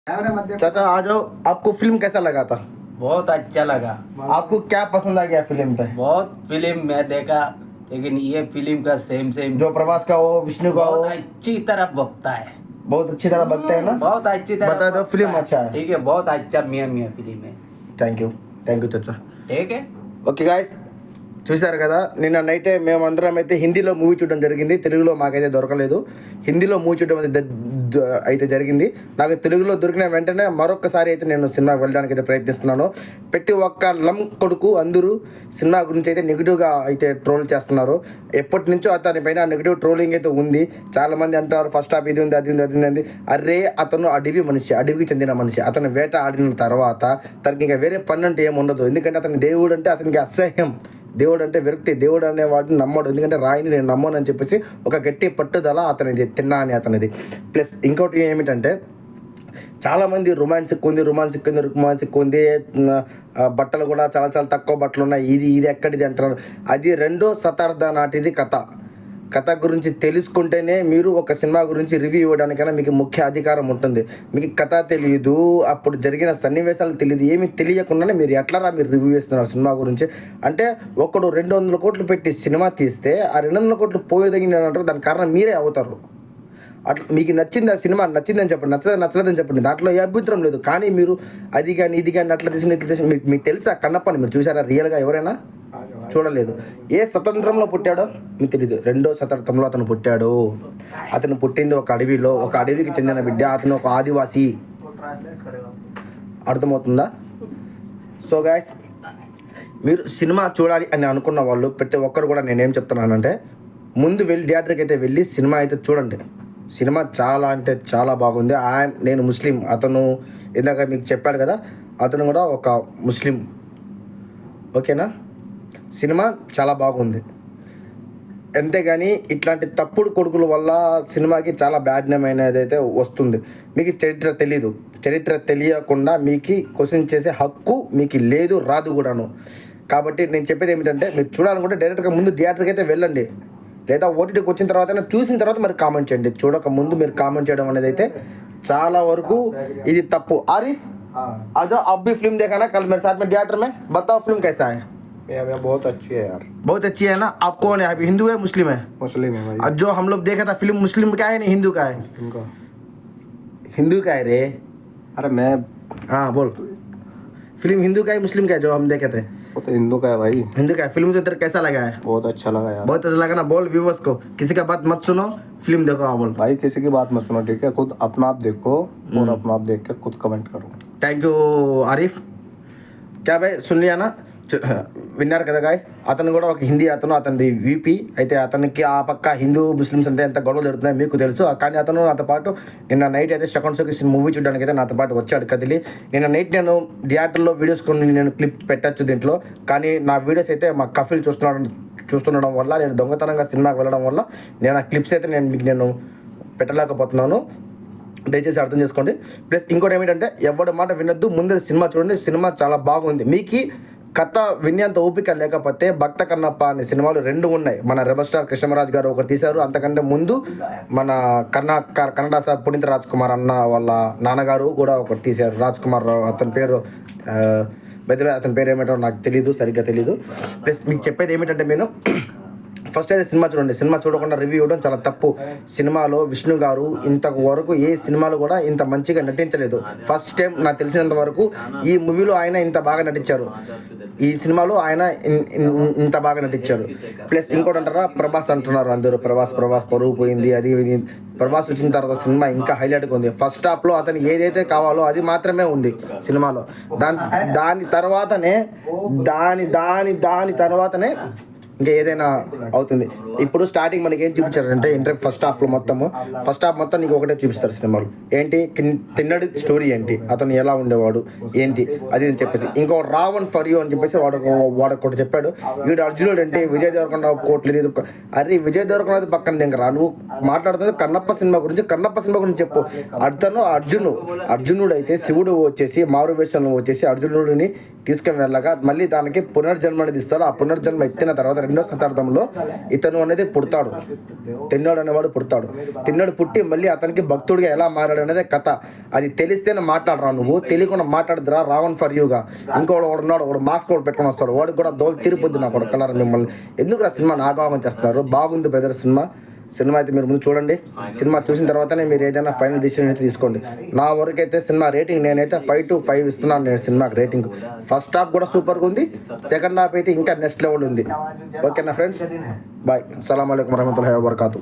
चाचा आ जाओ, आपको फिल्म कैसा लगा था? बहुत अच्छा लगा। आपको क्या पसंद आ गया फिल्म पे? बहुत फिल्म मैं देखा, लेकिन ये फिल्म का सेम जो प्रभास का हो, विष्णु का हो, बहुत अच्छी तरह बकता है, बहुत अच्छी तरह बकते हैं ना? बहुत अच्छी तरह बता दो, बकता फिल्म है। अच्छा है। ठीक है, बहुत अच्छा मियाँ मियाँ फिल्म है। థ్యాంక్ యూ చచ్చా. ठीक है। ఓకే గాయస్, చూశారు కదా, నిన్న నైటే మేమందరం అయితే హిందీలో మూవీ చూడడం జరిగింది. తెలుగులో మాకైతే దొరకలేదు. హిందీలో మూవీ చూడడం అయితే జరిగింది. నాకు తెలుగులో దొరికిన వెంటనే మరొకసారి అయితే నేను సినిమా వెళ్ళడానికి అయితే ప్రయత్నిస్తున్నాను. ప్రతి ఒక్క కొడుకు అందరూ సినిమా గురించి అయితే నెగిటివ్గా అయితే ట్రోల్ చేస్తున్నారు. ఎప్పటి నుంచో అతని పైన నెగిటివ్ ట్రోలింగ్ అయితే ఉంది. చాలామంది అంటారు ఫస్ట్ హాఫ్ ఇది ఉంది, అది ఉంది, అది ఉంది. అరే, అతను అడవి మనిషి, అడవికి చెందిన మనిషి. అతను వేట ఆడిన తర్వాత తనకి ఇంకా వేరే పని అంటే ఏముండదు. ఎందుకంటే అతని దేవుడు అంటే అతనికి అసహ్యం. దేవుడు అంటే విరక్తి. దేవుడు అనేవాడిని నమ్మడు. ఎందుకంటే రాయిని నేను నమ్మను అని చెప్పేసి ఒక గట్టి పట్టుదల అతనిది, తిన్నా అని అతనిది. ప్లస్ ఇంకోటి ఏమిటంటే, చాలామంది రొమాన్సిక్ ఉంది, బట్టలు కూడా చాలా చాలా తక్కువ బట్టలు ఉన్నాయి, ఇది ఎక్కడిది అంటున్నారు. అది 2వ శతాబ్దం నాటిది కథ గురించి తెలుసుకుంటేనే మీరు ఒక సినిమా గురించి రివ్యూ ఇవ్వడానికైనా మీకు ముఖ్య అధికారం ఉంటుంది. మీకు కథ తెలియదు, అప్పుడు జరిగిన సన్నివేశాలు తెలియదు, ఏమి తెలియకుండానే మీరు ఎట్లా మీరు రివ్యూ ఇస్తున్నారు సినిమా గురించి. అంటే ఒకడు 200 కోట్లు పెట్టి సినిమా తీస్తే ఆ 200 కోట్లు పోయేదగినంటారు. దాని కారణం మీరే అవుతారు. అట్లా మీకు నచ్చింది, ఆ సినిమా నచ్చిందని చెప్పండి, నచ్చలేదని చెప్పండి, దాంట్లో ఏ అభ్యంతరం లేదు. కానీ మీరు అది కానీ ఇది కానీ అట్లా తీసి మీకు తెలుసా కన్నప్పని మీరు చూసారా రియల్గా? ఎవరైనా చూడలేదు. ఏ స్వతంత్రంలో పుట్టాడో మీకు తెలియదు. 2వ శతాబ్దంలో అతను పుట్టాడు. అతను పుట్టింది ఒక అడవిలో, ఒక అడవికి చెందిన బిడ్డ. అతను ఒక ఆదివాసి. అర్థమవుతుందా? సో గైస్, మీరు సినిమా చూడాలి అని అనుకున్న వాళ్ళు ప్రతి ఒక్కరు కూడా నేనేం చెప్తున్నానంటే, ముందు వెళ్ళి థియేటర్కి అయితే వెళ్ళి సినిమా అయితే చూడండి. సినిమా చాలా అంటే చాలా బాగుంది. నేను ముస్లిం, అతను ఇందాక మీకు చెప్పాడు కదా, అతను కూడా ఒక ముస్లిం. ఓకేనా? సినిమా చాలా బాగుంది. అంతేగాని ఇట్లాంటి తప్పుడు కొడుకుల వల్ల సినిమాకి చాలా బ్యాడ్ నేమ్ అనేది అయితే వస్తుంది. మీకు చరిత్ర తెలీదు. చరిత్ర తెలియకుండా మీకు క్వశ్చన్ చేసే హక్కు మీకు లేదు, రాదు కూడాను. కాబట్టి నేను చెప్పేది ఏమిటంటే, మీరు చూడాలనుకుంటే డైరెక్ట్గా ముందు థియేటర్కి అయితే వెళ్ళండి. లేదా ఓటీటీకి వచ్చిన తర్వాత చూసిన తర్వాత మరి కామెంట్ చేయండి. చూడక ముందు మీరు కామెంట్ చేయడం అనేది అయితే చాలా వరకు ఇది తప్పు. आरिफ आजा, आप भी फिल्म देखा ना कल मेरे साथ में थिएटर में? बताओ फिल्म कैसा है? बहुत अच्छी है यार, बहुत अच्छी है ना? आप कौन है अभी, हिंदू है मुस्लिम है? मुस्लिम है भाई। और जो हम लोग देखा था फिल्म, मुस्लिम का है नहीं हिंदू का है? इनका हिंदू का है रे। अरे मैं हाँ बोल, फिल्म हिंदू का है मुस्लिम का है जो हम देखे थे? वो तो हिंदू का है भाई। हिंदू का है। फिल्म तो तेरे कैसा लगा है? बहुत अच्छा लगा यार। बहुत अच्छा लगा ना? बोल व्यूवर्स को, किसी का बात मत सुनो, फिल्म देखो। हाँ बोल। भाई किसी की बात मत सुनो, ठीक है? खुद अपना आप देखो और अपना आप देख के खुद कमेंट करो। Thank you Arif. క్యా భాయ్ సున్ లియా నా? విన్నారు కదా గాయస్, అతను కూడా ఒక హిందీ అతను, అతనిది వీపీ. అయితే అతనికి ఆ పక్క హిందూ ముస్లిమ్స్ అంటే ఎంత గొడవలు జరుగుతున్నాయి మీకు తెలుసు. కానీ అతను నాతో పాటు నిన్న నైట్ అయితే సెకండ్ షోకి మూవీ చూడడానికి అయితే నాతో పాటు వచ్చాడు కదిలి. నిన్న నైట్ నేను థియేటర్లో వీడియోస్ కొన్ని నేను క్లిప్ పెట్టచ్చు దీంట్లో. కానీ నా వీడియోస్ అయితే మా కఫిల్ చూస్తుండడం వల్ల, నేను దొంగతనంగా సినిమాకి వెళ్ళడం వల్ల నేను ఆ క్లిప్స్ అయితే నేను పెట్టలేకపోతున్నాను. దయచేసి అర్థం చేసుకోండి. ప్లస్ ఇంకోటి ఏమిటంటే, ఎవరి మాట వినొద్దు, ముందే సినిమా చూడండి. సినిమా చాలా బాగుంది. మీకు కథ వినేంత ఓపిక లేకపోతే భక్త కన్నప్ప అనే సినిమాలు 2 ఉన్నాయి. మన రెబల్ స్టార్ కృష్ణరాజ్ గారు ఒకటి తీశారు. అంతకంటే ముందు మన కన్నడ సార్ పునీత్ రాజ్ కుమార్ అన్న వాళ్ళ నాన్నగారు కూడా ఒకటి తీశారు. రాజ్ కుమార్, అతని పేరు అతని పేరు ఏమిటో నాకు తెలీదు, సరిగ్గా తెలీదు. ప్లస్ మీకు చెప్పేది ఏమిటంటే, నేను ఫస్ట్ అయితే సినిమా చూడండి. సినిమా చూడకుండా రివ్యూ ఇవ్వడం చాలా తప్పు. సినిమాలో విష్ణు గారు ఇంతవరకు ఏ సినిమాలో కూడా ఇంత మంచిగా నటించలేదు. ఫస్ట్ టైం నాకు తెలిసినంత వరకు ఈ మూవీలో ఆయన ఇంత బాగా నటించారు. ఈ సినిమాలో ఆయన ఇంత బాగా నటించారు. ప్లస్ ఇంకోటి అంటారా, ప్రభాస్ అంటున్నారు అందరూ. ప్రభాస్ పరువు పోయింది, అది ఇది. ప్రభాస్ వచ్చిన తర్వాత సినిమా ఇంకా హైలైట్గా ఉంది. ఫస్ట్ హాఫ్లో అతనికి ఏదైతే కావాలో అది మాత్రమే ఉంది సినిమాలో. దాని తర్వాతనే ఇంకా ఏదైనా అవుతుంది. ఇప్పుడు స్టార్టింగ్ మనకి ఏం చూపించారంటే, ఫస్ట్ హాఫ్ మొత్తం నీకు ఒకటే చూపిస్తారు సినిమాలు. ఏంటి, తిన్నడి స్టోరీ ఏంటి, అతను ఎలా ఉండేవాడు ఏంటి అది అని చెప్పేసి. ఇంకో రావణ్ ఫర్ యూ అని చెప్పేసి వాడొకటి చెప్పాడు. వీడు అర్జునుడు అంటే విజయ్ దేవరకొండ కోట్లేదు. అరే విజయ్ దేవరకొండ పక్కన దిగరా, నువ్వు మాట్లాడుతుంది కన్నప్ప సినిమా గురించి చెప్పు. అర్జునుడు అయితే శివుడు వచ్చేసి మారు వేషంలో వచ్చేసి అర్జునుడిని తీసుకొని వెళ్ళగా మళ్ళీ దానికి పునర్జన్మ అనేది ఇస్తాడు. ఆ పునర్జన్మ ఎత్తిన తర్వాత 2వ శతాబ్దంలో ఇతను అనేది పుడతాడు. తిన్నోడు అనేవాడు పుడతాడు. తిన్నోడు పుట్టి మళ్ళీ అతనికి భక్తుడిగా ఎలా మారాడు అనేది కథ. అది తెలిస్తేనే మాట్లాడరా, నువ్వు తెలియకుండా మాట్లాడదురా రావణ్ ఫర్ యూగా. ఇంకోడు ఉన్నాడు, వాడు మాస్క్ కూడా పెట్టుకొని వస్తాడు, వాడికి కూడా దోలు తిరిగిపోద్ది నాకు కలర్. మిమ్మల్ని ఎందుకు రా సినిమా నాగావం చేస్తున్నారు? బాగుంది బ్రదర్ సినిమా అయితే మీరు ముందు చూడండి. సినిమా చూసిన తర్వాతనే మీరు ఏదైనా ఫైనల్ డిసిషన్ అయితే తీసుకోండి. నా వరకు అయితే సినిమా రేటింగ్ నేనైతే 5 to 5 ఇస్తున్నాను. నేను సినిమాకి రేటింగ్ ఫస్ట్ హాఫ్ కూడా సూపర్గా ఉంది, సెకండ్ హాఫ్ అయితే ఇంకా నెక్స్ట్ లెవెల్ ఉంది. ఓకేనా ఫ్రెండ్స్, బాయ్. అస్సలాము అలైకుం వరహమతుల్లాహి వబరకాతు.